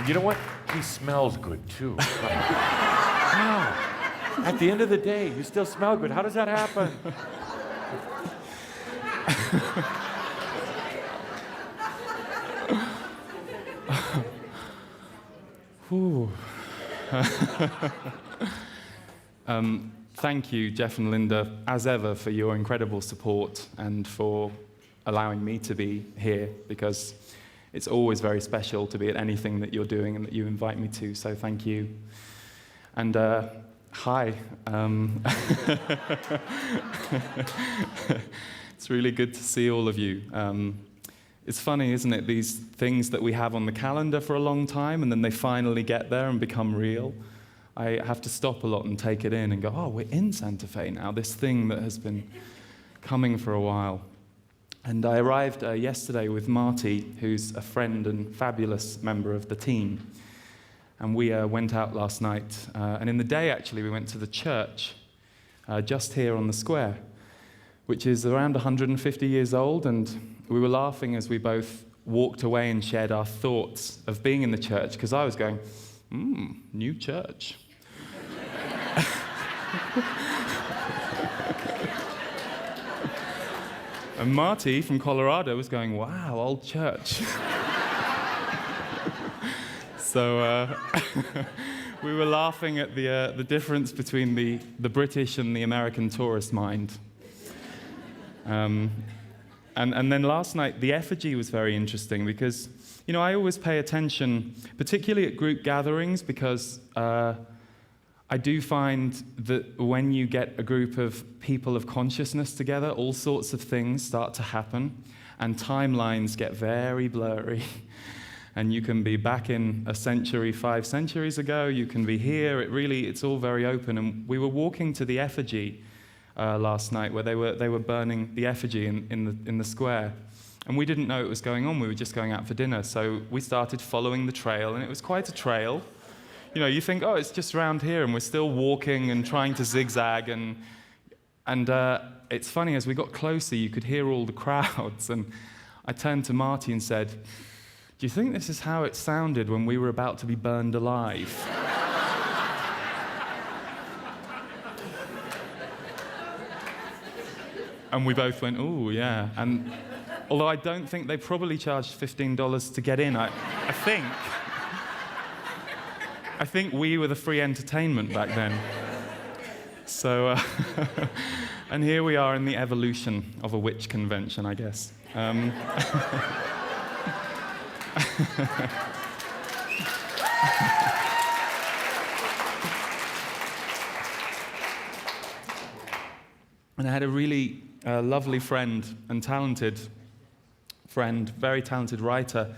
And you know what? He smells good, too. Wow. At the end of the day, you still smell good. How does that happen? Thank you, Jeff and Linda, as ever, for your incredible support and for allowing me to be here, because it's always very special to be at anything that you're doing and that you invite me to, so thank you. And hi. It's really good to see all of you. It's funny, isn't it, these things that we have on the calendar for a long time and then they finally get there and become real. I have to stop a lot and take it in and go, oh, we're in Santa Fe now, this thing that has been coming for a while. And I arrived yesterday with Marty, who's a friend and fabulous member of the team. And we went out last night. And in the day, actually, we went to the church just here on the square, which is around 150 years old. And we were laughing as we both walked away and shared our thoughts of being in the church, because I was going, new church. And Marty from Colorado was going, wow, old church. So we were laughing at the difference between the British and the American tourist mind. And then last night, the effigy was very interesting because, you know, I always pay attention, particularly at group gatherings, because I do find that when you get a group of people of consciousness together, all sorts of things start to happen, and timelines get very blurry. And you can be back in a century, 5 centuries ago, you can be here, it's all very open. And we were walking to the effigy last night, where they were burning the effigy in the square. And we didn't know it was going on, we were just going out for dinner. So we started following the trail, and it was quite a trail. You know, you think, oh, it's just around here, and we're still walking and trying to zigzag, and it's funny, as we got closer, you could hear all the crowds, and I turned to Marty and said, do you think this is how it sounded when we were about to be burned alive? And we both went, ooh, yeah. And although I don't think they probably charged $15 to get in, I think we were the free entertainment back then. So, and here we are in the evolution of a witch convention, I guess. And I had a really lovely friend and talented friend, very talented writer,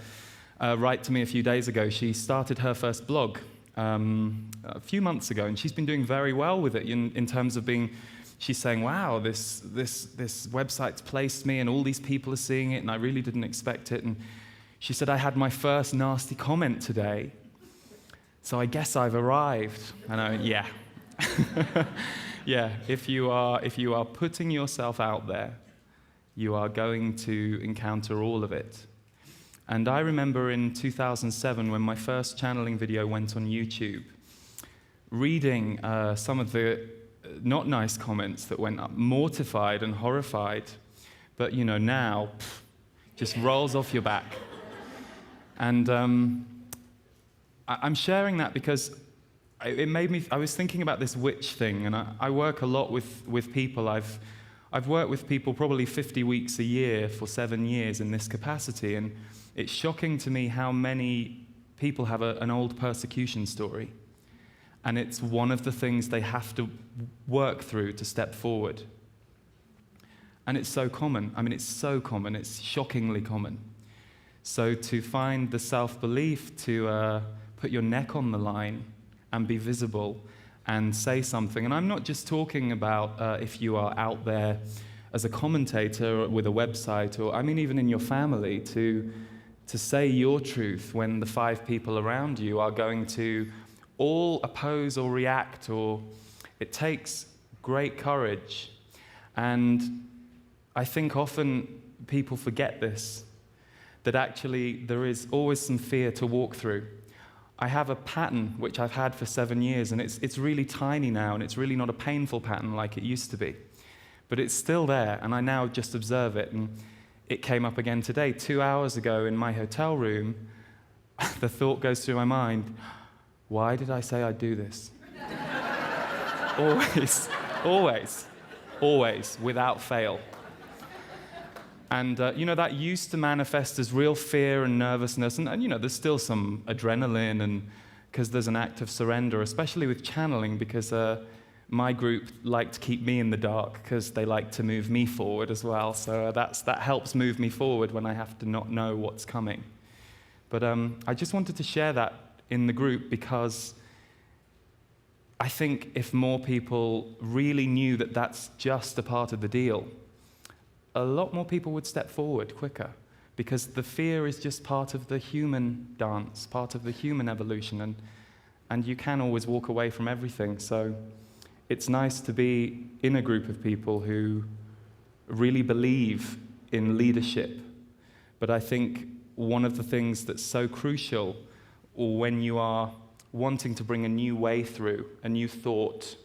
write to me a few days ago. She started her first blog a few months ago, and she's been doing very well with it in terms of being, she's saying, wow, this website's placed me and all these people are seeing it and I really didn't expect it. And she said, I had my first nasty comment today, so I guess I've arrived. And I went, yeah. Yeah, if you are putting yourself out there, you are going to encounter all of it. And I remember in 2007, when my first channeling video went on YouTube, reading some of the not nice comments that went up, mortified and horrified, but you know, now, just rolls off your back. And I'm sharing that because it made me, I was thinking about this witch thing, and I work a lot with people. I've worked with people probably 50 weeks a year for 7 years in this capacity, and it's shocking to me how many people have an old persecution story. And it's one of the things they have to work through to step forward. And it's so common. I mean, it's so common. It's shockingly common. So to find the self-belief to put your neck on the line and be visible and say something. And I'm not just talking about if you are out there as a commentator with a website, or I mean even in your family, to say your truth when the 5 people around you are going to all oppose or react, or it takes great courage. And I think often people forget this, that actually there is always some fear to walk through. I have a pattern which I've had for 7 years, and it's really tiny now, and it's really not a painful pattern like it used to be. But it's still there, and I now just observe it. And it came up again today. 2 hours ago in my hotel room, the thought goes through my mind, why did I say I'd do this? Always, always, always, without fail. And, that used to manifest as real fear and nervousness. And there's still some adrenaline, and because there's an act of surrender, especially with channeling, because my group like to keep me in the dark because they like to move me forward as well. So that helps move me forward when I have to not know what's coming. But I just wanted to share that in the group because I think if more people really knew that that's just a part of the deal, a lot more people would step forward quicker, because the fear is just part of the human dance, part of the human evolution, and you can always walk away from everything. So it's nice to be in a group of people who really believe in leadership. But I think one of the things that's so crucial, or when you are wanting to bring a new way through, a new thought,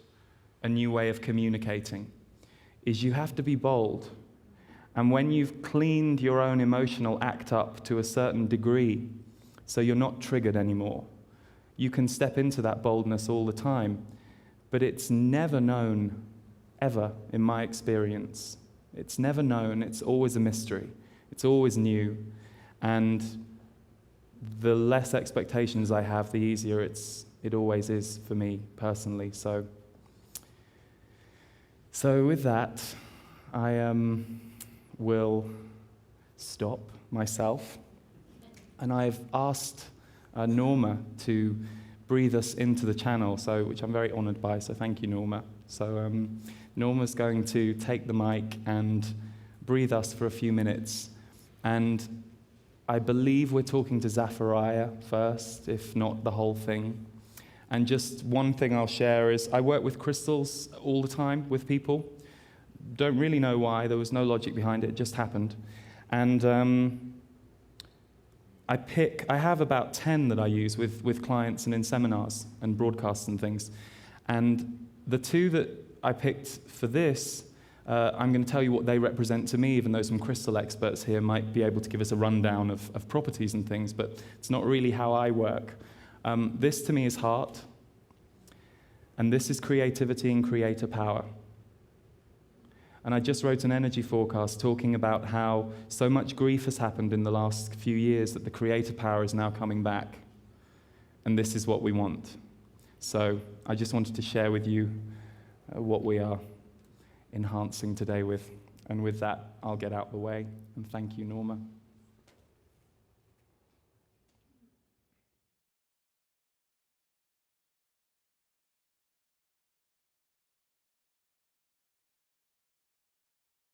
a new way of communicating, is you have to be bold. And when you've cleaned your own emotional act up to a certain degree, so you're not triggered anymore, you can step into that boldness all the time. But it's never known, ever, in my experience. It's never known. It's always a mystery. It's always new. And the less expectations I have, the easier it always is for me personally. So with that, I will stop myself. And I've asked Norma to breathe us into the channel, which I'm very honored by, so thank you, Norma. So Norma's going to take the mic and breathe us for a few minutes. And I believe we're talking to Zachariah first, if not the whole thing. And just one thing I'll share is I work with crystals all the time with people. Don't really know why. There was no logic behind it. It just happened. And I have about 10 that I use with clients and in seminars and broadcasts and things. And the 2 that I picked for this, I'm going to tell you what they represent to me, even though some crystal experts here might be able to give us a rundown of properties and things, but it's not really how I work. This to me is heart, and this is creativity and creator power. And I just wrote an energy forecast talking about how so much grief has happened in the last few years that the creator power is now coming back. And this is what we want. So I just wanted to share with you what we are enhancing today with. And with that, I'll get out the way. And thank you, Norma.